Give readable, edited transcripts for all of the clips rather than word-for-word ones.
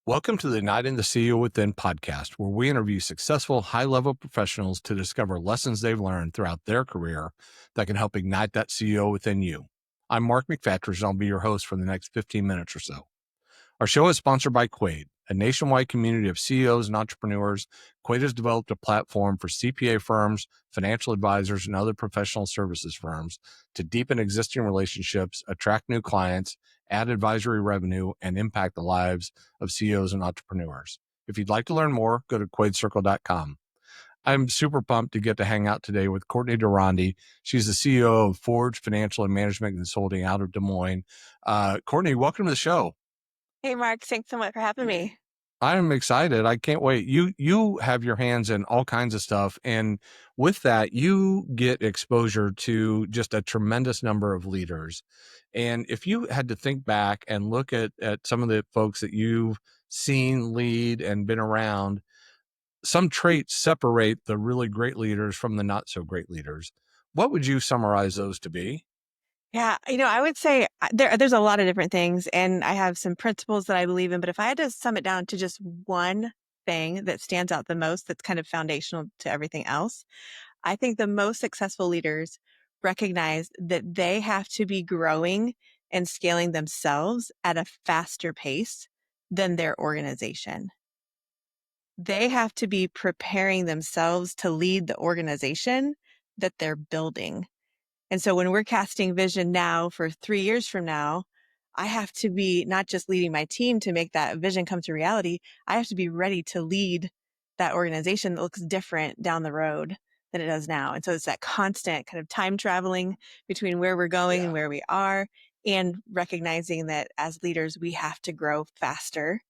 Welcome to the Igniting the CEO Within podcast, where we interview successful, high-level professionals to discover lessons they've learned throughout their career that can help ignite that CEO within you. I'm Mark McFatridge, and I'll be your host for the next 15 minutes or so. Our show is sponsored by Quaid, a nationwide community of CEOs and entrepreneurs. Quaid has developed a platform for CPA firms, financial advisors, and other professional services firms to deepen existing relationships, attract new clients, add advisory revenue, and impact the lives of CEOs and entrepreneurs. If you'd like to learn more, go to quaidcircle.com. I'm super pumped to get to hang out today with Courtney De Ronde. She's the CEO of Forge Financial and Management Consulting out of Des Moines. Courtney, welcome to the show. Hey, Mark, thanks so much for having me. I'm excited. I can't wait. You have your hands in all kinds of stuff. And with that, you get exposure to just a tremendous number of leaders. And if you had to think back and look at some of the folks that you've seen lead and been around, some traits separate the really great leaders from the not so great leaders. What would you summarize those to be? Yeah, I would say there's a lot of different things, and I have some principles that I believe in. But if I had to sum it down to just one thing that stands out the most, that's kind of foundational to everything else, I think the most successful leaders recognize that they have to be growing and scaling themselves at a faster pace than their organization. They have to be preparing themselves to lead the organization that they're building. And so when we're casting vision now for 3 years from now, I have to be not just leading my team to make that vision come to reality. I have to be ready to lead that organization that looks different down the road than it does now. And so it's that constant kind of time traveling between where we're going and where we are, and recognizing that as leaders, we have to grow faster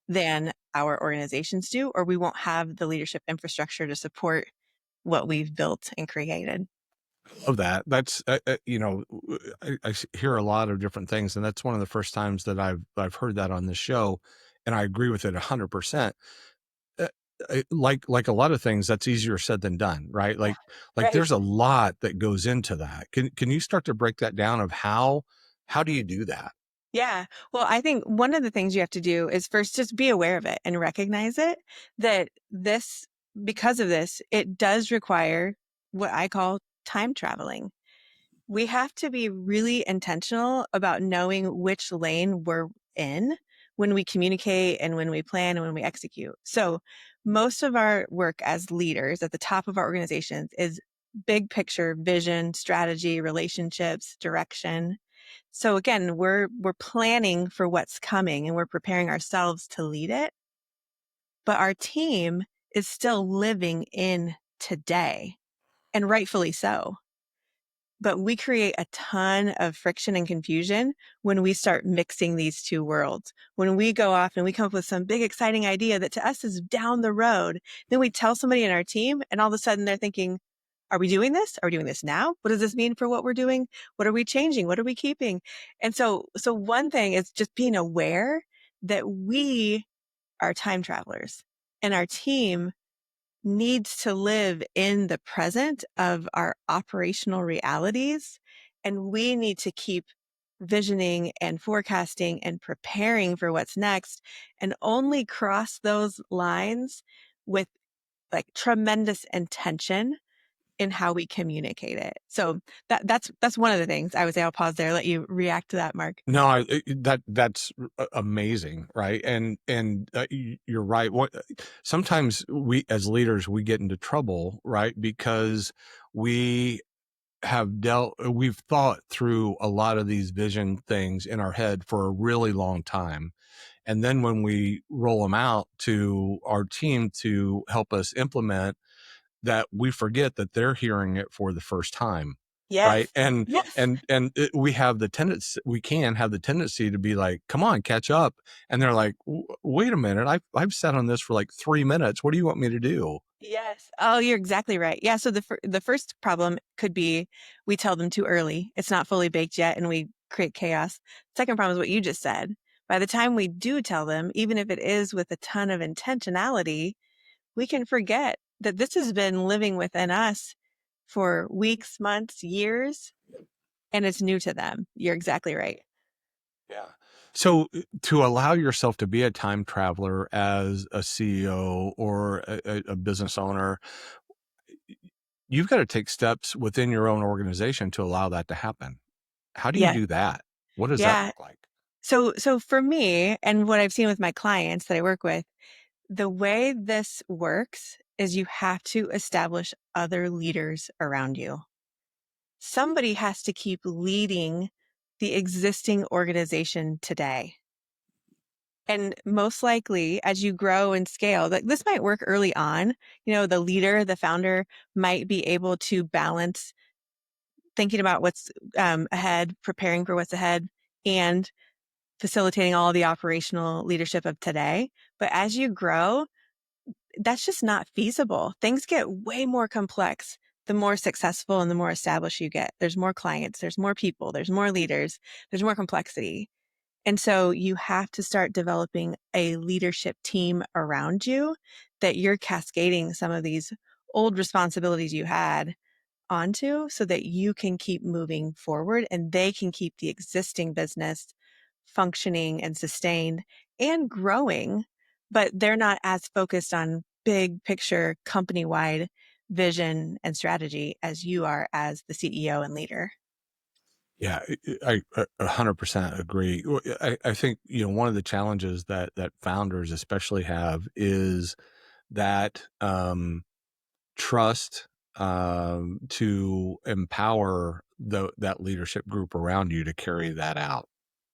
than our organizations do, or we won't have the leadership infrastructure to support what we've built and created. Of that. That's I hear a lot of different things, and that's one of the first times that I've heard that on this show, and I agree with it 100%. Uh, like a lot of things, that's easier said than done, right? Like Right. there's a lot that goes into that. Can you start to break that down of how do you do that? Yeah. Well, I think one of the things you have to do is first just be aware of it and recognize it, that because of this, it does require what I call time traveling. We have to be really intentional about knowing which lane we're in when we communicate and when we plan and when we execute. So most of our work as leaders at the top of our organizations is big picture vision, strategy, relationships, direction. So again, we're planning for what's coming and we're preparing ourselves to lead it, but our team is still living in today, and rightfully so. But we create a ton of friction and confusion when we start mixing these two worlds. When we go off and we come up with some big exciting idea that to us is down the road, then we tell somebody in our team and all of a sudden they're thinking, are we doing this? Are we doing this now? What does this mean for what we're doing? What are we changing? What are we keeping? And so one thing is just being aware that we are time travelers and our team needs to live in the present of our operational realities. And we need to keep visioning and forecasting and preparing for what's next, and only cross those lines with like tremendous intention in how we communicate it. So that's one of the things I would say. I'll pause there, let you react to that, Mark. No, that's amazing, right? And you're right. Sometimes we as leaders we get into trouble, right? Because we we've thought through a lot of these vision things in our head for a really long time. And then when we roll them out to our team to help us implement, that we forget that they're hearing it for the first time. Right. Yes. And, Yes. and, and it, we can have the tendency to be like, come on, catch up. And they're like, wait a minute. I've sat on this for like 3 minutes. What do you want me to do? Yes. Oh, you're exactly right. Yeah. So the first problem could be we tell them too early. It's not fully baked yet, and we create chaos. Second problem is what you just said. By the time we do tell them, even if it is with a ton of intentionality, we can forget that this has been living within us for weeks, months, years, and it's new to them. You're exactly right. Yeah. So to allow yourself to be a time traveler as a CEO or a business owner, you've got to take steps within your own organization to allow that to happen. How do you Yeah. do that? What does that Yeah. look like? So for me and what I've seen with my clients that I work with, the way this works is you have to establish other leaders around you. Somebody has to keep leading the existing organization today. And most likely, as you grow and scale, like this might work early on. The leader, the founder might be able to balance thinking about what's ahead, preparing for what's ahead, and facilitating all the operational leadership of today. But as you grow, that's just not feasible. Things get way more complex the more successful and the more established you get. There's more clients, there's more people, there's more leaders, there's more complexity. And so you have to start developing a leadership team around you that you're cascading some of these old responsibilities you had onto so that you can keep moving forward and they can keep the existing business functioning and sustained and growing, but they're not as focused on big picture company wide vision and strategy as you are as the CEO and leader. Yeah, I 100% agree. I think, one of the challenges that founders especially have is that trust to empower that leadership group around you to carry that out.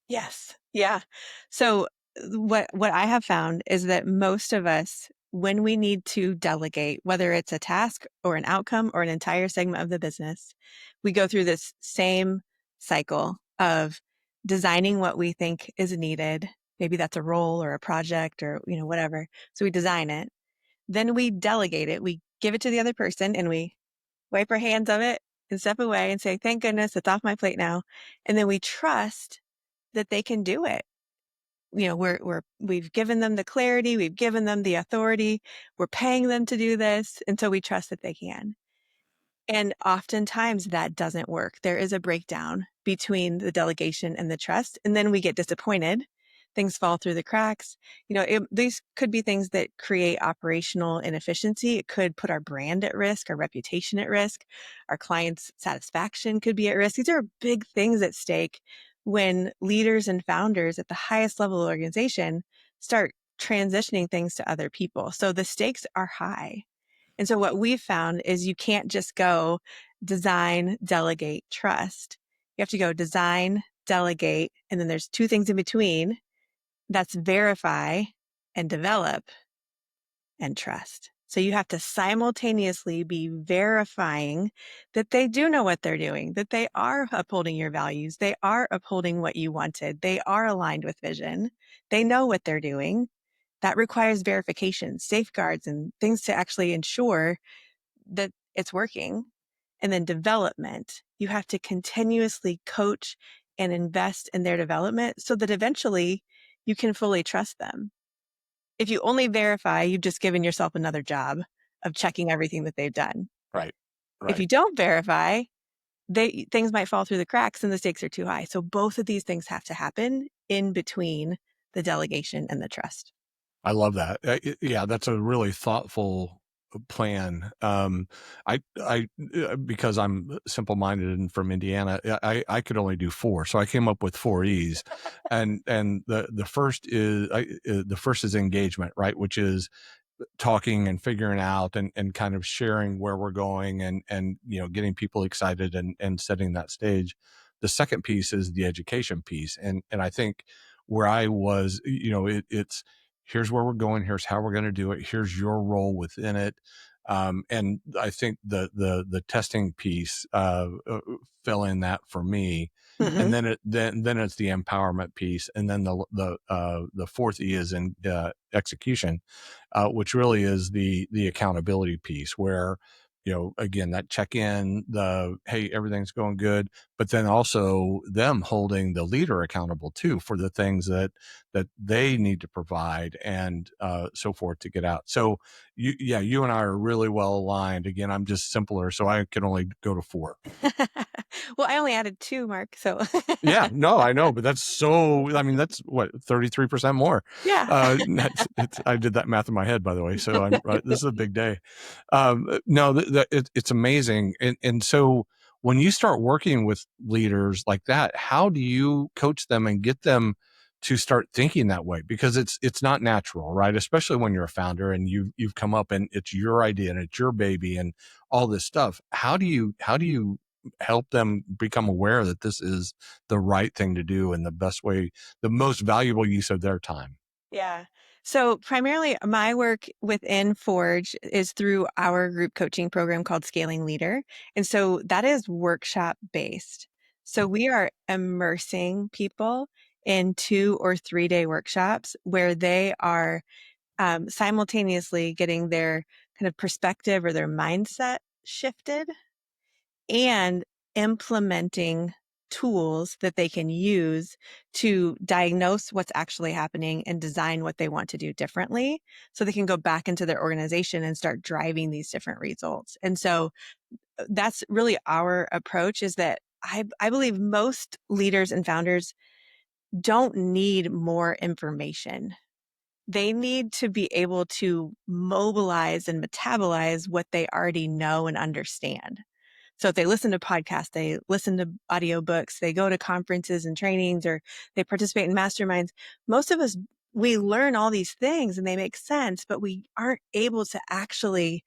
Yes. Yeah. So what I have found is that most of us, when we need to delegate, whether it's a task or an outcome or an entire segment of the business, we go through this same cycle of designing what we think is needed. Maybe that's a role or a project or, whatever. So we design it. Then we delegate it. We give it to the other person and we wipe our hands of it and step away and say, thank goodness it's off my plate now. And then we trust that they can do it. We've given them the clarity, we've given them the authority, we're paying them to do this, and so we trust that they can. And oftentimes that doesn't work. There is a breakdown between the delegation and the trust, and then we get disappointed. Things fall through the cracks. These could be things that create operational inefficiency. It could put our brand at risk, our reputation at risk, our clients' satisfaction could be at risk. These are big things at stake when leaders and founders at the highest level of the organization start transitioning things to other people. So the stakes are high. And so what we've found is you can't just go design, delegate, trust. You have to go design, delegate, and then there's two things in between. That's verify and develop and trust. So you have to simultaneously be verifying that they do know what they're doing, that they are upholding your values, they are upholding what you wanted, they are aligned with vision, they know what they're doing. That requires verification, safeguards, and things to actually ensure that it's working. And then development, you have to continuously coach and invest in their development so that eventually you can fully trust them. If you only verify, you've just given yourself another job of checking everything that they've done. Right. If Right. you don't verify, things might fall through the cracks and the stakes are too high. So both of these things have to happen in between the delegation and the trust. I love that. Yeah, that's a really thoughtful plan. Because I'm simple-minded and from Indiana, I could only do four, so I came up with four E's, and the first is engagement, right? Which is talking and figuring out and kind of sharing where we're going and getting people excited and setting that stage. The second piece is the education piece, and I think where I was, it's here's where we're going, here's how we're going to do it, here's your role within it. And I think the testing piece fell in that for me. And Hmm. then it's the empowerment piece, and then the fourth E is in execution, which really is the accountability piece, where again, that check in, the hey, everything's going good, but then also them holding the leader accountable too for the things that they need to provide and so forth to get out. So you and I are really well aligned. Again, I'm just simpler, so I can only go to 4. Well, I only added 2, Mark, so Yeah, no, I know, but I mean, that's what, 33% more. yeah. I did that math in my head, by the way. So this is a big day. No, it's amazing. And so when you start working with leaders like that, how do you coach them and get them to start thinking that way? Because it's not natural, right? Especially when you're a founder and you've come up and it's your idea and it's your baby and all this stuff. How do you help them become aware that this is the right thing to do and the best way, the most valuable use of their time? Yeah. So primarily my work within Forge is through our group coaching program called Scaling Leader. And so that is workshop based. So we are immersing people in 2 or 3 day workshops where they are simultaneously getting their kind of perspective or their mindset shifted and implementing tools that they can use to diagnose what's actually happening and design what they want to do differently so they can go back into their organization and start driving these different results. And so that's really our approach is that I believe most leaders and founders don't need more information. They need to be able to mobilize and metabolize what they already know and understand. So if they listen to podcasts, they listen to audiobooks, they go to conferences and trainings, or they participate in masterminds, most of us, we learn all these things and they make sense, but we aren't able to actually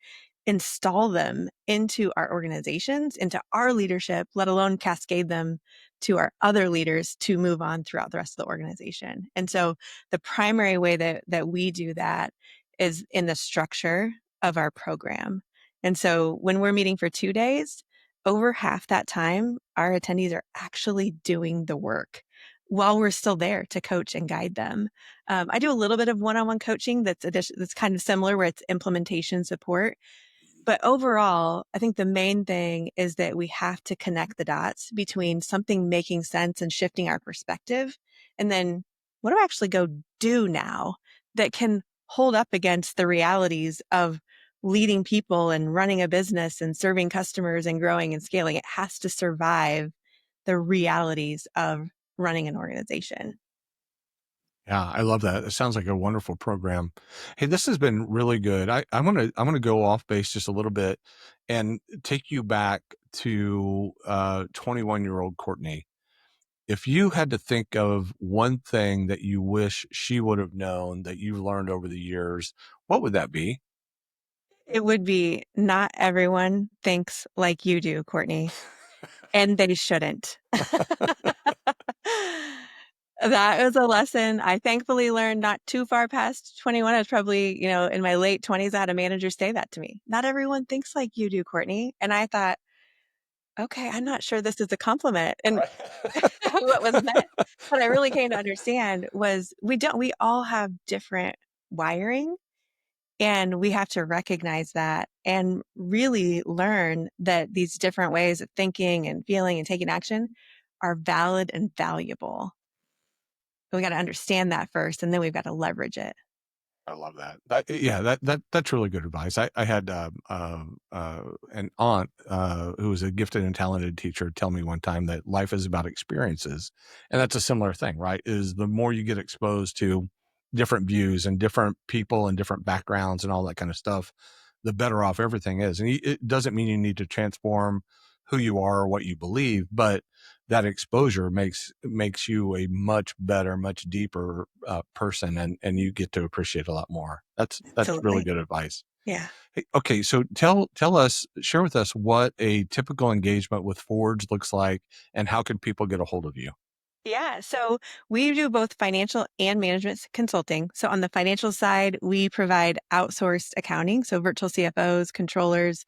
install them into our organizations, into our leadership, let alone cascade them to our other leaders to move on throughout the rest of the organization. And so the primary way that we do that is in the structure of our program. And so when we're meeting for 2 days, over half that time, our attendees are actually doing the work while we're still there to coach and guide them. I do a little bit of one-on-one coaching that's kind of similar where it's implementation support. But overall, I think the main thing is that we have to connect the dots between something making sense and shifting our perspective. And then what do I actually go do now that can hold up against the realities of leading people and running a business and serving customers and growing and scaling? It has to survive the realities of running an organization. Yeah, I love that. It sounds like a wonderful program. Hey, this has been really good. I'm gonna go off base just a little bit and take you back to 21-year-old Courtney. If you had to think of one thing that you wish she would have known that you've learned over the years, what would that be? It would be not everyone thinks like you do, Courtney. And they shouldn't. That was a lesson I thankfully learned not too far past 21. I was probably, in my late 20s, I had a manager say that to me. Not everyone thinks like you do, Courtney. And I thought, okay, I'm not sure this is a compliment. And Right. what was meant, what I really came to understand was we all have different wiring. And we have to recognize that and really learn that these different ways of thinking and feeling and taking action are valid and valuable. But we got to understand that first, and then we've got to leverage it. I love that. Yeah, that's really good advice. I had an aunt who was a gifted and talented teacher tell me one time that life is about experiences, and that's a similar thing, right? Is the more you get exposed to different views and different people and different backgrounds and all that kind of stuff, the better off everything is. And it doesn't mean you need to transform who you are or what you believe, but that exposure makes you a much better, much deeper person, and you get to appreciate a lot more. That's really Absolutely. good advice. Yeah. Hey, okay, so tell us, share with us what a typical engagement with Forge looks like, and how can people get a hold of you? Yeah. So we do both financial and management consulting. So on the financial side, we provide outsourced accounting. So virtual CFOs, controllers,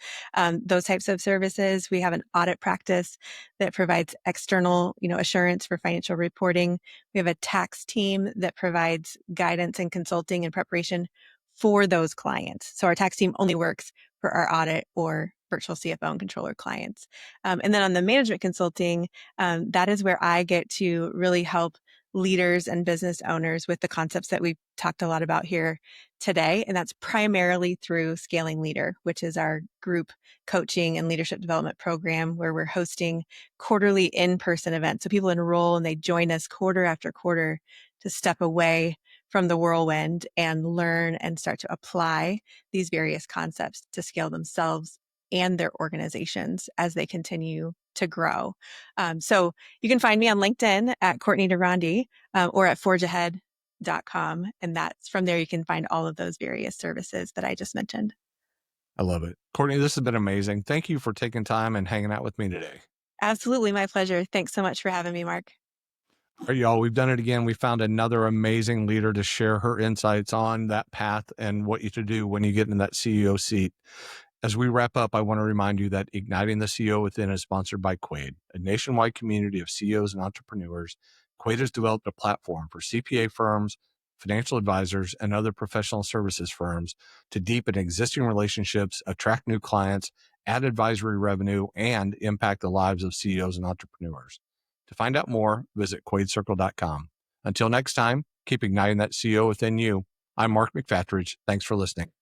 those types of services. We have an audit practice that provides external, assurance for financial reporting. We have a tax team that provides guidance and consulting and preparation for those clients. So our tax team only works for our audit or virtual CFO and controller clients. And then on the management consulting, that is where I get to really help leaders and business owners with the concepts that we've talked a lot about here today. And that's primarily through Scaling Leader, which is our group coaching and leadership development program where we're hosting quarterly in-person events. So people enroll and they join us quarter after quarter to step away from the whirlwind and learn and start to apply these various concepts to scale themselves and their organizations as they continue to grow. So you can find me on LinkedIn at Courtney De Ronde or at forgeahead.com. And that's from there you can find all of those various services that I just mentioned. I love it. Courtney, this has been amazing. Thank you for taking time and hanging out with me today. Absolutely. My pleasure. Thanks so much for having me, Mark. All right, y'all, we've done it again. We found another amazing leader to share her insights on that path and what you should do when you get in that CEO seat. As we wrap up, I want to remind you that Igniting the CEO Within is sponsored by Quaid, a nationwide community of CEOs and entrepreneurs. Quaid has developed a platform for CPA firms, financial advisors, and other professional services firms to deepen existing relationships, attract new clients, add advisory revenue, and impact the lives of CEOs and entrepreneurs. To find out more, visit quaidcircle.com. Until next time, keep igniting that CEO within you. I'm Mark McFatridge. Thanks for listening.